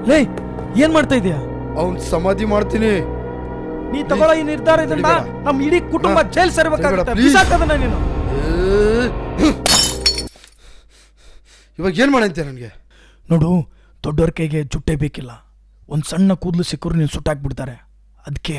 ಲೇ ಏನ್ ಮಾಡ್ತಾ ಇದೀಯಾ? ಅವನ್ ಸಮಾಧಿ ಮಾಡ್ತೀನಿ. ನೀ ತಗೊಳ್ಳೋ ಈ ನಿರ್ಧಾರ ಇದನ್ನ ನಮ್ಮ ಇಡೀ ಕುಟುಂಬ ಜೈಲ್ ಸೇರ್ಬೇಕಾಗುತ್ತೆ. ಬಿಸಾಕದನ್ನ ನೀನು. ಇವಾಗ ಏನ್ ಮಾಡಂತೆ ನನಗೆ? ನೋಡು, ದೊಡ್ಡವ್ರ ಕೈಗೆ ಜುಟ್ಟೆ ಬೇಕಿಲ್ಲ. ಒಂದು ಸಣ್ಣ ಕೂದಲು ಸಿಕ್ಕರು ನೀನು ಸುಟ್ಟಾಕ್ಬಿಡ್ತಾರೆ. ಅದಕ್ಕೆ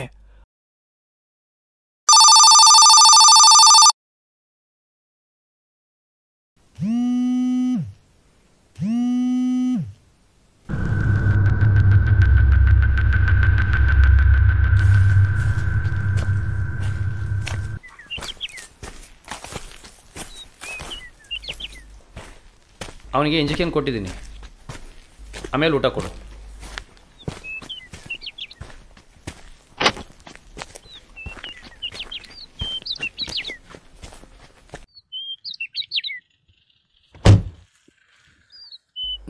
ಅವನಿಗೆ ಇಂಜೆಕ್ಷನ್ ಕೊಟ್ಟಿದ್ದೀನಿ. ಆಮೇಲೆ ಊಟ ಕೊಡು.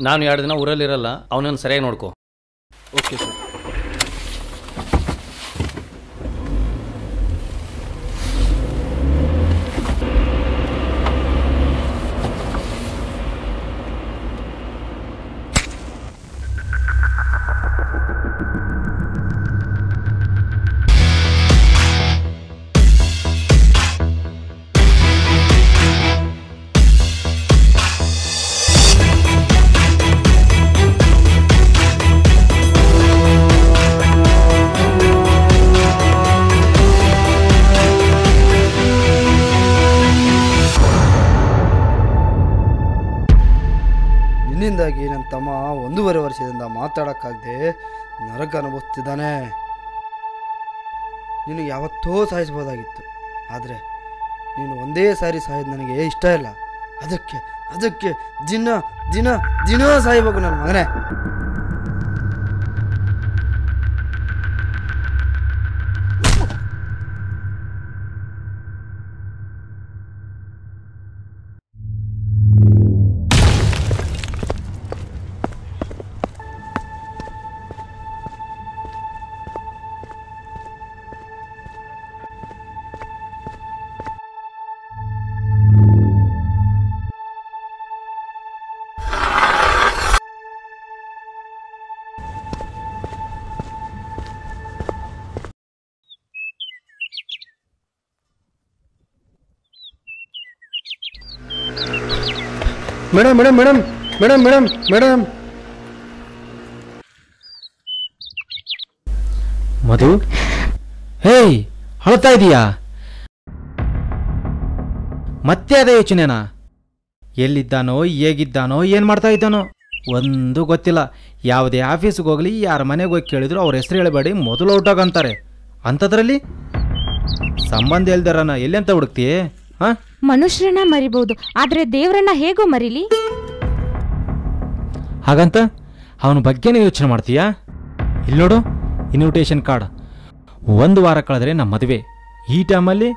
ನಾನು 2 ದಿನ ಊರಲ್ಲಿರಲ್ಲ. ಅವನನ್ನು ಸರಿಯಾಗಿ ನೋಡ್ಕೋ. Okay sir. ನಿನ್ನಿಂದಾಗಿ ನನ್ನ ತಮ್ಮ 1.5 ವರ್ಷದಿಂದ ಮಾತಾಡೋಕ್ಕಾಗದೆ ನರಕ ಅನುಭವಿಸ್ತಿದ್ದಾನೆ. ನೀನು ಯಾವತ್ತೋ ಸಾಯಿಸ್ಬೋದಾಗಿತ್ತು, ಆದರೆ ನೀನು ಒಂದೇ ಸಾರಿ ಸಾಯೋದು ನನಗೆ ಇಷ್ಟ ಇಲ್ಲ. ಅದಕ್ಕೆ ದಿನ ದಿನ ದಿನ ಸಾಯಬೇಕು ನನ್ನ ಮಗನೇ. Madam madam madam madam madam madam Madhu, hey, ಅಳ್ತಾ ಇದೀಯಾ? ಮತ್ತೆ ಅದೇ ಯೋಚನೆನಾ? ಎಲ್ಲಿದ್ದಾನೋ, ಹೇಗಿದ್ದಾನೋ, ಏನು ಮಾಡ್ತಾ ಇದ್ದಾನೋ ಒಂದು ಗೊತ್ತಿಲ್ಲ. ಯಾವುದೇ ಆಫೀಸ್ಗೆ ಹೋಗಲಿ, ಯಾರ ಮನೆಗೆ ಹೋಗಿ ಕೇಳಿದ್ರು ಅವ್ರ ಹೆಸರು ಹೇಳಬೇಡಿ, ಮೊದಲು ಔಟಾಗಂತಾರೆ. ಅಂಥದ್ರಲ್ಲಿ ಸಂಬಂಧ ಇಲ್ದಾರನ ಎಲ್ಲಿ ಅಂತ ಹುಡುಕ್ತೀಯೇ? ಹಾಂ, ಮನುಷ್ಯರನ್ನ ಮರಿಬಹುದು, ಆದರೆ ದೇವರನ್ನ ಹೇಗೋ ಮರಿಲಿ? ಹಾಗಂತ ಅವನ ಬಗ್ಗೆನೇ ಯೋಚನೆ ಮಾಡ್ತೀಯಾ? ಇಲ್ಲಿ ನೋಡು, ಇನ್ವಿಟೇಷನ್ ಕಾರ್ಡ್. 1 ವಾರ ಕಳೆದ್ರೆ ನಮ್ಮ ಮದುವೆ. ಈ ಟೈಮಲ್ಲಿ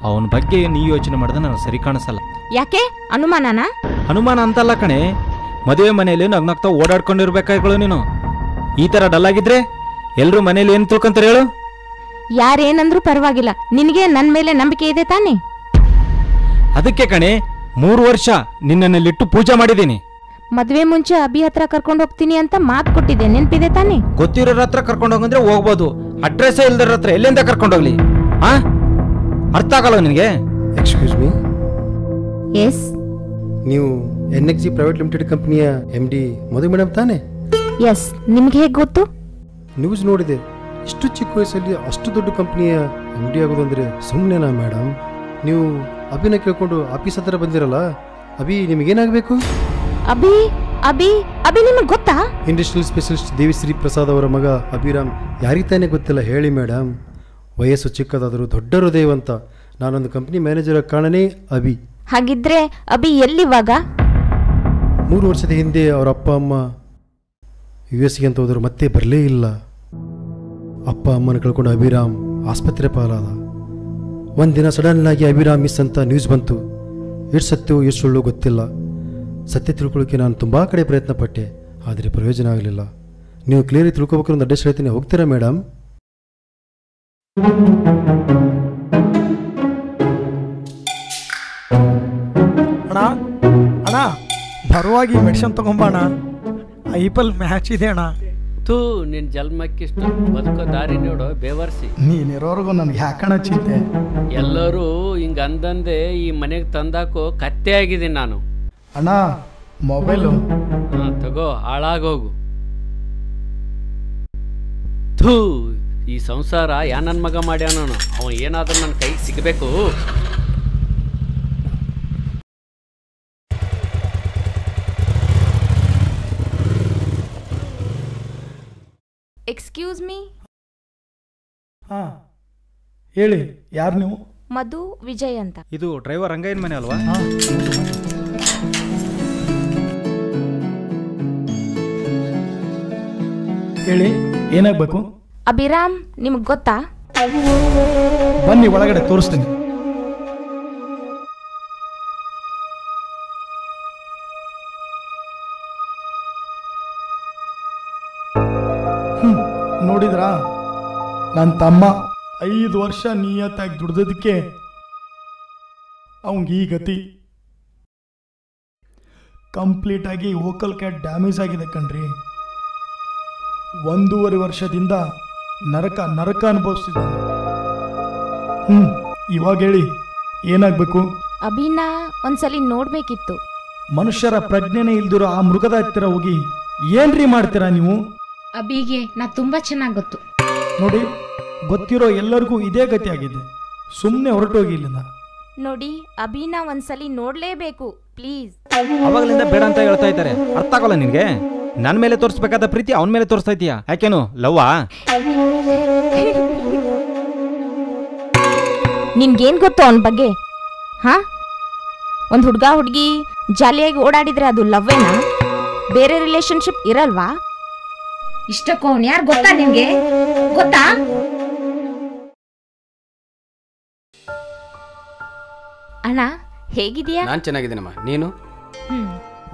ಅವನ ಬಗ್ಗೆ ನೀ ಯೋಚನೆ ಮಾಡಿದ್ರೆ ನನಗೆ ಸರಿ ಕಾಣಿಸಲ್ಲ. ಯಾಕೆ? ಅನುಮಾನನಾ? ಅನುಮಾನ ಅಂತಲ್ಲ ಕಣೆ, ಮದುವೆ ಮನೆಯಲ್ಲಿ ನಗ್ನಗ್ತಾ ಓಡಾಡ್ಕೊಂಡಿರ್ಬೇಕಾಯ್ಗಳು ನೀನು. ಈ ಥರ ಡಲ್ ಆಗಿದ್ರೆ ಎಲ್ಲರೂ ಮನೇಲಿ ಏನು ತಿಳ್ಕೊಂತಾರೆ ಹೇಳು? ಯಾರೇನಂದ್ರೂ ಪರವಾಗಿಲ್ಲ, ನಿನಗೆ ನನ್ನ ಮೇಲೆ ನಂಬಿಕೆ ಇದೆ ತಾನೇ? ಅದಕ್ಕೆ ಕಣೆ 3 ವರ್ಷ ನಿನ್ನಲ್ಲಿಟ್ಟು ಪೂಜೆ ಮಾಡಿದ್ದೀನಿ. ಮದ್ವೆ ಮುಂಚೆ ಅಭಿ ಹತ್ರ ಕರ್ಕೊಂಡು ಹೋಗ್ತೀನಿ ಅಂತ ಮಾತು ಕೊಟ್ಟಿದ್ದೆ, ನೆನ್ಪಿದೆ ತಾನೇ? ಗೊತ್ತಿರೋರ ಹತ್ರ ಕರ್ಕೊಂಡು ಹೋಗಂದ್ರೆ ಹೋಗ್ಬೋದು, ಅಡ್ರೆಸ್ ಇಲ್ದರ ಹತ್ರ ಎಲ್ಲಿಂದ ಕರ್ಕೊಂಡೋಗ್ಲಿ? ಹಾ, ಅರ್ಥ ಆಗಲ್ಲ ನಿನಗೆ? Excuse me, yes. ನೀವು NXG ಪ್ರೈವೇಟ್ ಲಿಮಿಟೆಡ್ ಕಂಪನಿಯ MD ಮಧು ಮೇಡಮ್ ತಾನೇ? ಎಸ್. ನಿಮ್ಗೆ ಹೇಗೆ ಗೊತ್ತು? ನ್ಯೂಸ್ ನೋಡಿದೆ. ಇಷ್ಟು ಚಿಕ್ಕ ವಯಸ್ಸಲ್ಲಿ ಅಷ್ಟು ದೊಡ್ಡ ಕಂಪನಿಯ MD ಆಗೋದು ಅಂದರೆ ಸುಮ್ಮನೆನಾ ಮೇಡಮ್? ನೀವು ಅಭಿನ ಕೇಳ್ಕೊಂಡು ಆಫೀಸ್ ಹತ್ರ ಬಂದಿರಲ್ಲ, ಅಭಿ ನಿಮಗೇನಾಗಬೇಕು? ಅಭಿ ಅಭಿ ಅಭಿ ನಿಮಗೆ ಗೊತ್ತಾ? ಇಂಡಸ್ಟ್ರಿಯಲ್ ಸ್ಪೆಷಲಿಸ್ಟ್ ದೇವಿಶ್ರೀ ಪ್ರಸಾದ್ ಅವರ ಮಗ ಅಭಿರಾಮ್. ಯಾರಿಗೆ ತಾನೇ ಗೊತ್ತಿಲ್ಲ ಹೇಳಿ ಮೇಡಮ್? ವಯಸ್ಸು ಚಿಕ್ಕದಾದರೂ ದೊಡ್ಡ ಹೃದಯವಂತ. ನಾನೊಂದು ಕಂಪ್ನಿ ಮ್ಯಾನೇಜರ್ ಕಾರಣನೇ ಅಭಿ. ಹಾಗಿದ್ರೆ ಅಭಿ ಎಲ್ಲಿವಾಗ? 3 ವರ್ಷದ ಹಿಂದೆ ಅವರ ಅಪ್ಪ ಅಮ್ಮ US ಅಂತ ಹೋದರು, ಮತ್ತೆ ಬರಲೇ ಇಲ್ಲ. ಅಪ್ಪ ಅಮ್ಮನ ಕಳ್ಕೊಂಡು ಅಭಿರಾಮ್ ಆಸ್ಪತ್ರೆ ಪಾಲಾದ. ಒಂದಿನ ಸಡನ್ ಆಗಿ ಅಭಿರಾಮ್ ಮಿಸ್ ಅಂತ ನ್ಯೂಸ್ ಬಂತು. ಎಷ್ಟು ಸತ್ಯವೋ ಎಷ್ಟು ಸುಳ್ಳು ಗೊತ್ತಿಲ್ಲ. ಸತ್ಯ ತಿಳ್ಕೊಳ್ಳೋಕೆ ನಾನು ತುಂಬ ಕಡೆ ಪ್ರಯತ್ನ ಪಟ್ಟೆ, ಆದರೆ ಪ್ರಯೋಜನ ಆಗಲಿಲ್ಲ. ನೀವು ಕ್ಲಿಯರ್ ತಿಳ್ಕೊಬೇಕು ಒಂದು ಅಡ್ರೆಸ್ ಹೇಳ್ತೀನಿ, ಹೋಗ್ತೀರಾ ಮೇಡಮ್? ಅಣ್ಣ ಅಣ್ಣ, ಬರುವಾಗಿ ಮೆಡಿಸಿನ್ ತಗೊಂಬಣ. ಐಪಲ್ ಮ್ಯಾಚ್ ಇದೆ ಅಣ್ಣ. ತೂ ನಿನ್ ಜನ್ಮಕ್ಕಿಷ್ಟು ಬದುಕೋ ದಾರಿ ನೋಡು ಬೇವರ್ಸಿ. ನೀನಿರೋರ್ಗು ನನ್ಗೆ ಯಾಕಣ ಚಿಂತೆ. ಎಲ್ಲರೂ ಹಿಂಗ ಅಂದಂದೆ ಈ ಮನೆಗೆ ತಂದಾಕೋ ಕತ್ತೆ ಆಗಿದ್ದೀನಿ ನಾನು. ಅಣ್ಣ ಮೊಬೈಲು. ತಗೋ ಹಾಳಾಗೋಗು. ಥೂ ಈ ಸಂಸಾರ ಯಾ ನನ್ನ ಮಗ ಮಾಡ್ಯಾನ. ಅವ ಏನಾದ್ರೂ ನನ್ನ ಕೈಗೆ ಸಿಗಬೇಕು. Excuse me. ಹಾಂ ಹೇಳಿ, ಯಾರು ನೀವು? ಮಧು ವಿಜಯ್ ಅಂತ. ಇದು ಡ್ರೈವರ್ ರಂಗಯ್ಯನ ಮನೆ ಅಲ್ವಾ? ಹಾಂ ಹೇಳಿ, ಏನಾಗಬೇಕು? ಅಭಿರಾಮ್ ನಿಮ್ಗೆ ಗೊತ್ತಾ? ಬನ್ನಿ ಒಳಗಡೆ ತೋರಿಸ್ತೀನಿ. ನೋಡಿದ್ರಾ, ನನ್ನ ತಮ್ಮ 5 ವರ್ಷ ನಿಯತ್ತಾಗಿ ದುಡ್ದದಕ್ಕೆ ಅವಂಗೆ ಈ ಗತಿ. ಕಂಪ್ಲೀಟ್ ಆಗಿ ವೋಕಲ್ ಕ್ಯಾಟ್ ಡ್ಯಾಮೇಜ್ ಆಗಿದೆ ಕಣ್ರಿ. 1.5 ವರ್ಷದಿಂದ ನರಕ ಅನುಭವಿಸ್ತಿದ್ದಾನೆ. ಇವಾಗ ಹೇಳಿ ಏನಾಗಬೇಕು? ಅಭಿನ ಒಂದ್ಸಲಿ ನೋಡ್ಬೇಕಿತ್ತು. ಮನುಷ್ಯರ ಪ್ರಜ್ಞೆನೇ ಇಲ್ದಿರೋ ಆ ಮೃಗದ ಹತ್ತಿರ ಹೋಗಿ ಏನ್ರಿ ಮಾಡ್ತೀರಾ ನೀವು? ಅಭಿಗೆ ನಾ ತುಂಬಾ ಚೆನ್ನಾಗಿ ಗೊತ್ತು. ನೋಡಿ, ಗೊತ್ತಿರೋ ಎಲ್ಲರಿಗೂ ಇದೇ ಗತಿ ಆಗಿದೆ. ಸುಮ್ಮನೆ ಹೊರಟೋಗಿ ಇಲ್ಲಿಂದ. ನೋಡಿ, ಅಭಿನ ಒಂದ್ಸಲಿ ನೋಡ್ಲೇಬೇಕು ಪ್ಲೀಸ್. ಅವಾಗಲಿಂದ ಬೇಡ ಅಂತ ಹೇಳ್ತಾ ಇದ್ದಾರೆ. ಅರ್ಥ ಆಗೋಲ್ಲ ನಿನ್ಗೆ? ನನ್ನ ಮೇಲೆ ತೋರಿಸ್ಬೇಕಾದ ಪ್ರೀತಿ ಅವನ ಮೇಲೆ ತೋರಿಸ್ತಾ ಇದೀಯಾ? ಯಾಕೇನು ಲವ್ವಾ? ನಿನ್ಗೇನ್ ಗೊತ್ತು ಅವನ ಬಗ್ಗೆ? ಹಾ, ಒಂದ್ ಹುಡ್ಗಿ ಜಾಲಿಯಾಗಿ ಓಡಾಡಿದ್ರೆ ಅದು ಲವ್ವೇನಾ? ಬೇರೆ ರಿಲೇಶನ್ಶಿಪ್ ಇರಲ್ವಾ? ಇಷ್ಟಕ್ಕೂ ಅವ್ನು ಯಾರು ಗೊತ್ತಾ ನಿನ್ಗೆ? ಗೊತ್ತಾ? ಅಣ್ಣ ಹೇಗಿದೀಯಾ? ನಾನು ಚೆನ್ನಾಗಿದ್ದೀನಮ್ಮ. ನೀನು?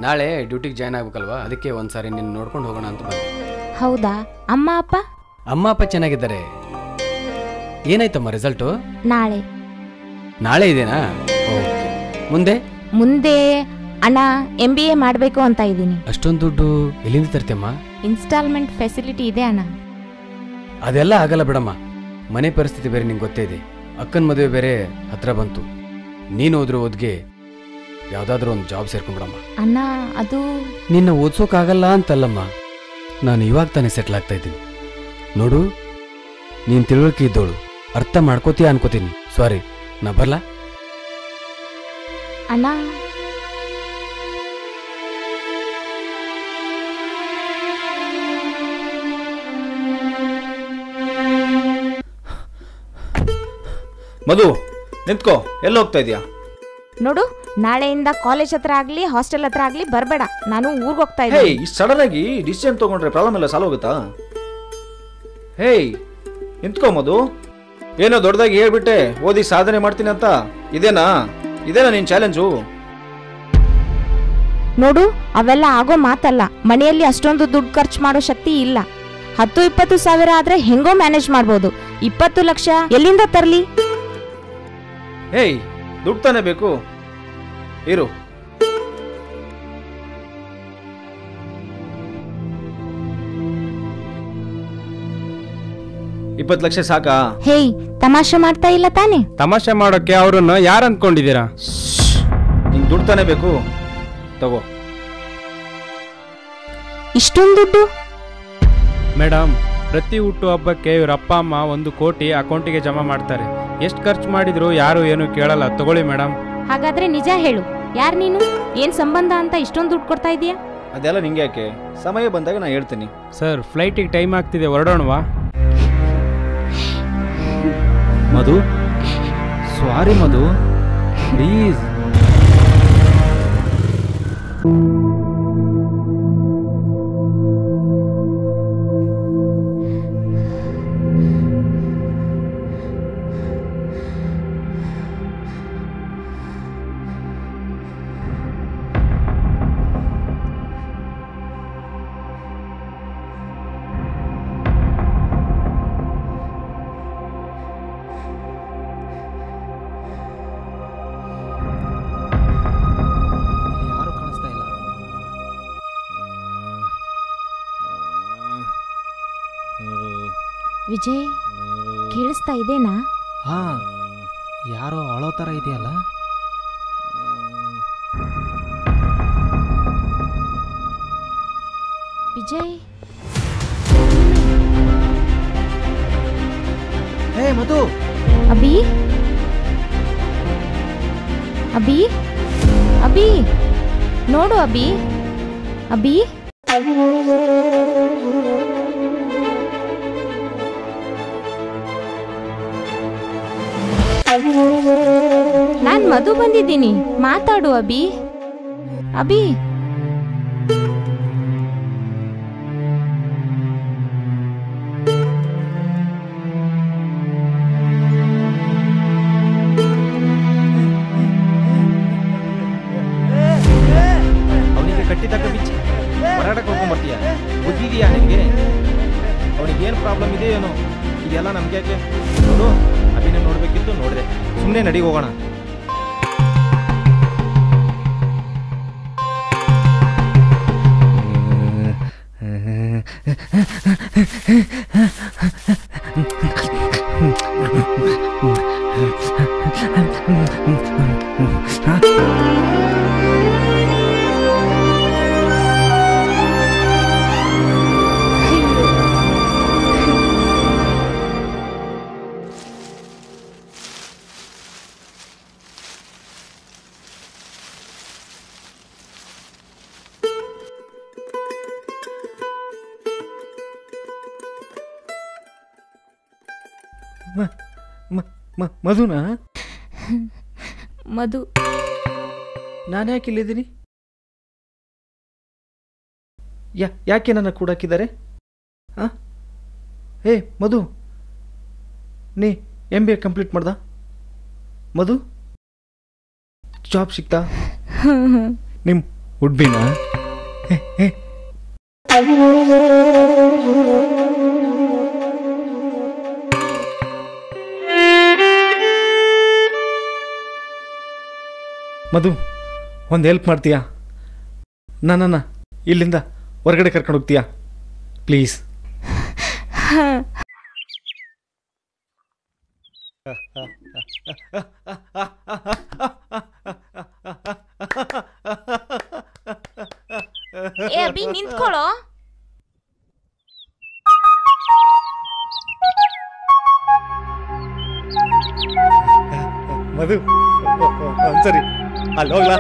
ನಾಳೆ ಡ್ಯೂಟಿಗೆ ಜಾಯ್ನ್ ಆಗ್ಬೇಕಲ್ವಾ, ಅದಕ್ಕೆ ಒಂದ್ಸಾರಿ ನಿನ್ನ ನೋಡ್ಕೊಂಡು ಹೋಗೋಣ ಅಂತ ಬಂದೆ. ಹೌದಾ? ಅಮ್ಮ ಅಪ್ಪ? ಅಮ್ಮ ಅಪ್ಪ ಚೆನ್ನಾಗಿದ್ದಾರೆ. ಏನಾಯ್ತಮ್ಮ ರಿಸಲ್ಟು? ನಾಳೆ ಇದೆನಾ? ಓಕೆ. ಮುಂದೆ ಅಣ್ಣ MBA ಮಾಡ್ಬೇಕು ಅಂತ ಇದ್ದೀನಿ. ಅಷ್ಟೊಂದು ದುಡ್ಡು ಎಲ್ಲಿಂದ ತರ್ತೀಯಮ್ಮ? ಇನ್ಸ್ಟಾಲ್ಮೆಂಟ್ ಫೆಸಿಲಿಟಿ ಇದೆ ಅಣ್ಣ. ಅದೆಲ್ಲ ಆಗಲ್ಲ ಬಿಡಮ್ಮ. ಮನೆ ಪರಿಸ್ಥಿತಿ ಬೇರೆ ನಿಂಗೆ ಗೊತ್ತೇ ಇದೆ. ಅಕ್ಕನ ಮದುವೆ ಬೇರೆ ಹತ್ರ ಬಂತು. ನೀನು ಓದ್ಗೆ ಯಾವ್ದಾದ್ರೂ ಒಂದು ಜಾಬ್ ಸೇರ್ಕೊಂಡ್ಬಿಡಮ್ಮ. ಅಣ್ಣ ಅದು ನಿನ್ನ ಓದ್ಸೋಕ್ಕಾಗಲ್ಲ ಅಂತಲ್ಲಮ್ಮ, ನಾನು ಇವಾಗ ತಾನೇ ಸೆಟ್ಲ್ ಆಗ್ತಾ ಇದ್ದೀನಿ. ನೋಡು, ನೀನು ತಿಳುವಳಿಕೆ ಇದ್ದೋಳು, ಅರ್ಥ ಮಾಡ್ಕೋತೀಯ ಅನ್ಕೋತೀನಿ. ಸಾರಿ, ನಾ ಬರ್ಲಾ? ಅಣ್ಣ ಮಧು ನಿಂತ್ಕೋ, ಎಲ್ಲಿ ಹೋಗ್ತಾ ಇದೀಯಾ? ನೋಡು, ನಾಳೆಯಿಂದ ಕಾಲೇಜ್ ಹತ್ರ ಆಗ್ಲಿ ಹಾಸ್ಟೆಲ್ ಹತ್ರ ಆಗ್ಲಿ ಬರ್ಬೇಡ. ನಾನು ಊರಿಗೆ ಹೋಗ್ತಾ ಇದ್ದೀನಿ. ಇಷ್ಟು ಸಡನ್ ಆಗಿ ಡಿಸಿಷನ್ ತಗೊಂಡ್ರೆ ಪ್ರಾಬ್ಲಮ್ ಎಲ್ಲ ಸಾಲ್ವ್ ಹೋಗುತ್ತಾ? ಹೇಯ್ ನಿಂತ್ಕೋ ಮಧು. ಏನೋ ದೊಡ್ಡದಾಗಿ ಹೇಳ್ಬಿಟ್ಟೆ ಓದಿ ಸಾಧನೆ ಮಾಡ್ತೀನಿ ಅಂತ. ಇದೇನಾ ನಿನ್ ಚಾಲೆಂಜು? ನೋಡು, ಅವೆಲ್ಲ ಆಗೋ ಮಾತಲ್ಲ. ಮನೆಯಲ್ಲಿ ಅಷ್ಟೊಂದು ದುಡ್ಡು ಖರ್ಚು ಮಾಡೋ ಶಕ್ತಿ ಇಲ್ಲ. 10-20 ಸಾವಿರ ಆದ್ರೆ ಹೆಂಗೋ ಮ್ಯಾನೇಜ್ ಮಾಡ್ಬೋದು. 20 ಲಕ್ಷ ಎಲ್ಲಿಂದ ತರ್ಲಿ? ಹೇಯ್, ದುಡ್ಡು ತಾನೇ ಬೇಕು. ಇರು, $20 ಲಕ್ಷ ಸಾಕಾ? ಹೇಯ್, ತಮಾಷೆ ಮಾಡ್ತಾ ಇಲ್ಲ ತಾನೆ? ತಮಾಷೆ ಮಾಡೋಕೆ ಅವ್ರನ್ನ ಯಾರು ಅಂದ್ಕೊಂಡಿದ್ದೀರಾ? ನಿಂಗೆ ದುಡ್ಡು ತಾನೇ ಬೇಕು, ತಗೋ. ಇಷ್ಟೊಂದು ದುಡ್ಡು? ಮೇಡಮ್, ಪ್ರತಿ ಹುಟ್ಟು ಹಬ್ಬಕ್ಕೆ ಇವ್ರ ಅಪ್ಪ ಅಮ್ಮ 1 ಕೋಟಿ ಅಕೌಂಟಿಗೆ ಜಮಾ ಮಾಡ್ತಾರೆ. ಎಷ್ಟು ಖರ್ಚು ಮಾಡಿದ್ರು ಯಾರು ಏನು ಕೇಳಲ್ಲ. ತಗೊಳ್ಳಿ ಮೇಡಮ್. ಹಾಗಾದ್ರೆ ನಿಜ ಹೇಳು, ಯಾರು ನೀನು? ಏನ್ ಸಂಬಂಧ ಅಂತ ಇಷ್ಟೊಂದು ದುಡ್ಡು ಕೊಡ್ತಾ ಇದೀಯಾ? ಅದೆಲ್ಲ ನಿಂಗೆ ಯಾಕೆ? ಸಮಯ ಬಂದಾಗ ನಾನು ಹೇಳ್ತೀನಿ. ಸರ್, ಫ್ಲೈಟಿಗೆ ಟೈಮ್ ಆಗ್ತಿದೆ, ಹೊರಡೋಣವಾ? ಮಧು, ಸಾರಿ ಮಧು, ಪ್ಲೀಸ್. ವಿಜಯ್ ಕೇಳಿಸ್ತಾ ಇದೆನಾ? ಹಾ, ಯಾರೋ ಅಳೋ ಥರ ಇದೆಯಲ್ಲ. ವಿಜಯ್, ಹೇ ಮಧು. ಅಭಿ, ಅಭಿ, ಅಭಿ, ನೋಡು ಅಭಿ, ಅಭಿ. ನಾನ್ ಮಧು ಬಂದಿದ್ದೀನಿ, ಮಾತಾಡು ಅಭಿ. ಅಭಿ, ಅವನಿಗೆ ಕಟ್ಟಿದಾಗ ಬಿಚ್ಚಿ ಹೊರಗಡೆ ಕರ್ಕೊಂಡ್ಬರ್ತೀಯ. ಬುದ್ಧಿ ಇದೆಯಾ ನಿನಗೆ? ಅವನಿಗೆ ಏನು ಪ್ರಾಬ್ಲಮ್ ಇದೆ ಏನೋ, ಇದೆಲ್ಲ ನಮ್ಗೆ ಯಾಕೆ? ನೋಡು, ಅಭಿನ ನೋಡ್ಬೇಕಿತ್ತು, ನೋಡಿದೆ. ಸುಮ್ಮನೆ ನಡಿ ಹೋಗೋಣ. ಮಧುನಾ? ಮಧು, ನಾನು ಯಾಕೆ ಇಲ್ಲಿದ್ದೀನಿ? ಯಾಕೆ ನನ್ನ ಕೂಡಾಕಿದ್ದಾರೆ? ಏ ಮಧು, ನೀ MBA ಕಂಪ್ಲೀಟ್ ಮಾಡ್ದ? ಮಧು, ಜಾಬ್ ಸಿಕ್ತಾ? ನಿಮ್ಮ ಉಡ್ಬಿನಾ? ಮಧು, ಒಂದು ಹೆಲ್ಪ್ ಮಾಡ್ತೀಯಾ? ನನ್ನನ್ನು ಇಲ್ಲಿಂದ ಹೊರಗಡೆ ಕರ್ಕೊಂಡು ಹೋಗ್ತೀಯಾ ಪ್ಲೀಸ್? ಏ ಅಭಿ, ನಿಂತ್ಕೊಳ್ಳೋ. ಮಧು, ಒಂದ್ಸರಿ ಅಲ್ಲಿ ಹೋಗ್ಲಾ?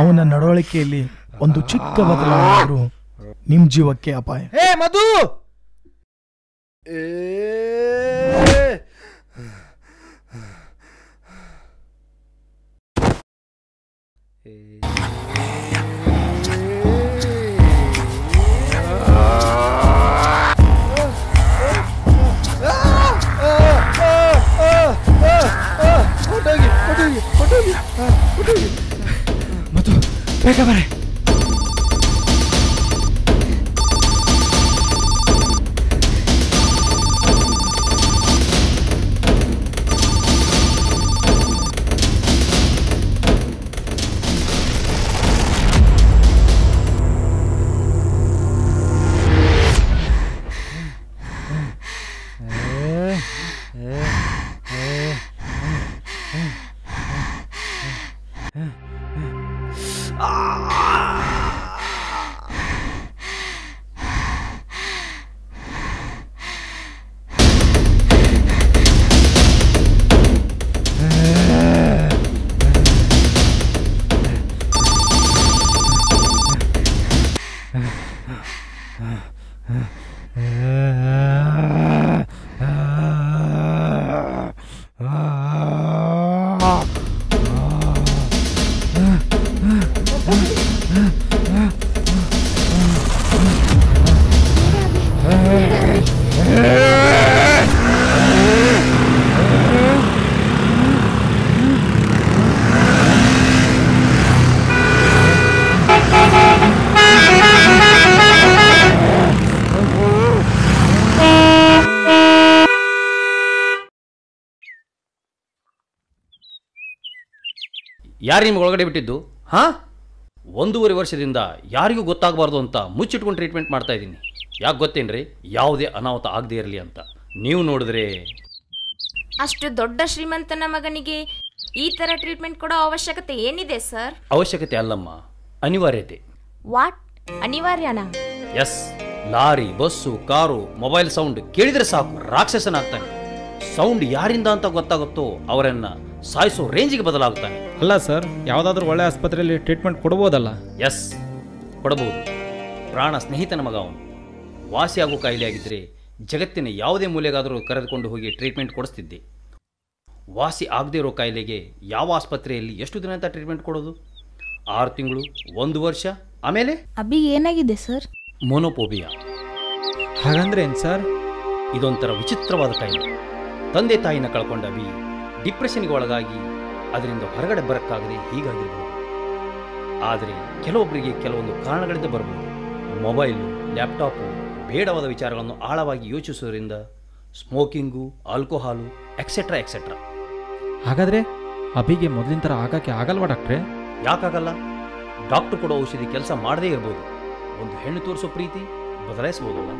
ಅವನ ನಡವಳಿಕೆಯಲ್ಲಿ ಒಂದು ಚಿಕ್ಕ ಬದಲಾವಣೆ ನಿಮ್ ಜೀವಕ್ಕೆ ಅಪಾಯ. ಹೇ ಮಧು, ಮಧು ಬೇಗ ಬರೆ. ಯಾರು ನಿಮ್ಗೆ ಒಳಗಡೆ ಬಿಟ್ಟಿದ್ದು? ಹಾಂ, 1.5 ವರ್ಷದಿಂದ ಯಾರಿಗೂ ಗೊತ್ತಾಗಬಾರ್ದು ಅಂತ ಮುಚ್ಚಿಟ್ಕೊಂಡು ಟ್ರೀಟ್ಮೆಂಟ್ ಮಾಡ್ತಾ ಇದ್ದೀನಿ. ಯಾಕೆ ಗೊತ್ತೇನ್ರಿ? ಯಾವುದೇ ಅನಾಹುತ ಆಗದೆ ಇರಲಿ ಅಂತ. ನೀವು ನೋಡಿದ್ರೆ ಅಷ್ಟು ದೊಡ್ಡ ಶ್ರೀಮಂತನ ಮಗನಿಗೆ ಈ ತರ ಟ್ರೀಟ್ಮೆಂಟ್ ಕೊಡೋ ಅವಶ್ಯಕತೆ ಏನಿದೆ ಸರ್? ಅವಶ್ಯಕತೆ ಅಲ್ಲಮ್ಮ, ಅನಿವಾರ್ಯತೆ. ವಾಟ್? ಅನಿವಾರ್ಯನಾ? Yes. Lorry, bus, car, mobile sound ಕೇಳಿದ್ರೆ ಸಾಕು ರಾಕ್ಷಸನಾಗ್ತಾನೆ. ಸೌಂಡ್ ಯಾರಿಂದ ಅಂತ ಗೊತ್ತಾಗುತ್ತೋ ಅವರನ್ನ ಸಾಯಿಸೋ ರೇಂಜಿಗೆ ಬದಲಾಗುತ್ತಾನೆ. ಅಲ್ಲ ಸರ್, ಯಾವುದಾದ್ರೂ ಒಳ್ಳೆ ಆಸ್ಪತ್ರೆಯಲ್ಲಿ ಟ್ರೀಟ್ಮೆಂಟ್ ಕೊಡ್ಬೋದಲ್ಲ? ಎಸ್, ಕೊಡಬಹುದು. ಪ್ರಾಣ ಸ್ನೇಹಿತನ ಮಗ ಅವನು. ವಾಸಿಯಾಗೋ ಕಾಯಿಲೆ ಆಗಿದ್ದರೆ ಜಗತ್ತಿನ ಯಾವುದೇ ಮೂಲೆಗಾದರೂ ಕರೆದುಕೊಂಡು ಹೋಗಿ ಟ್ರೀಟ್ಮೆಂಟ್ ಕೊಡಿಸ್ತಿದ್ದೆ. ವಾಸಿ ಆಗದೇ ಇರೋ ಕಾಯಿಲೆಗೆ ಯಾವ ಆಸ್ಪತ್ರೆಯಲ್ಲಿ ಎಷ್ಟು ದಿನ ಅಂತ ಟ್ರೀಟ್ಮೆಂಟ್ ಕೊಡೋದು? 6 ತಿಂಗಳು, 1 ವರ್ಷ, ಆಮೇಲೆ ಅಭಿ ಏನಾಗಿದೆ ಸರ್? ಮೊನೋಪೋಬಿಯಾ. ಹಾಗಂದ್ರೆ ಏನು ಸರ್? ಇದೊಂಥರ ವಿಚಿತ್ರವಾದ ಕಾಯಿಲೆ. ತಂದೆ ತಾಯಿನ ಕಳ್ಕೊಂಡ ಅಭಿ ಡಿಪ್ರೆಷನ್ಗೆ ಒಳಗಾಗಿ ಅದರಿಂದ ಹೊರಗಡೆ ಬರೋಕ್ಕಾಗದೆ ಹೀಗಾಗಿರ್ಬೋದು. ಆದರೆ ಕೆಲವೊಬ್ಬರಿಗೆ ಕೆಲವೊಂದು ಕಾರಣಗಳಿಂದ ಬರ್ಬೋದು. ಮೊಬೈಲು, ಲ್ಯಾಪ್ಟಾಪು, ಬೇಡವಾದ ವಿಚಾರಗಳನ್ನು ಆಳವಾಗಿ ಯೋಚಿಸೋದ್ರಿಂದ, ಸ್ಮೋಕಿಂಗು, ಆಲ್ಕೋಹಾಲು, ಎಕ್ಸೆಟ್ರಾ ಎಕ್ಸೆಟ್ರಾ. ಹಾಗಾದರೆ ಅಭಿಗೆ ಮೊದಲಿನ ಥರ ಆಗೋಕ್ಕೆ ಆಗಲ್ವಾ ಡಾಕ್ಟ್ರೇ? ಯಾಕಾಗಲ್ಲ? ಡಾಕ್ಟ್ರು ಕೊಡೋ ಔಷಧಿ ಕೆಲಸ ಮಾಡದೇ ಇರ್ಬೋದು. ಒಂದು ಹೆಣ್ಣು ತೋರಿಸೋ ಪ್ರೀತಿ ಬದಲಾಯಿಸ್ಬೋದಲ್ಲ.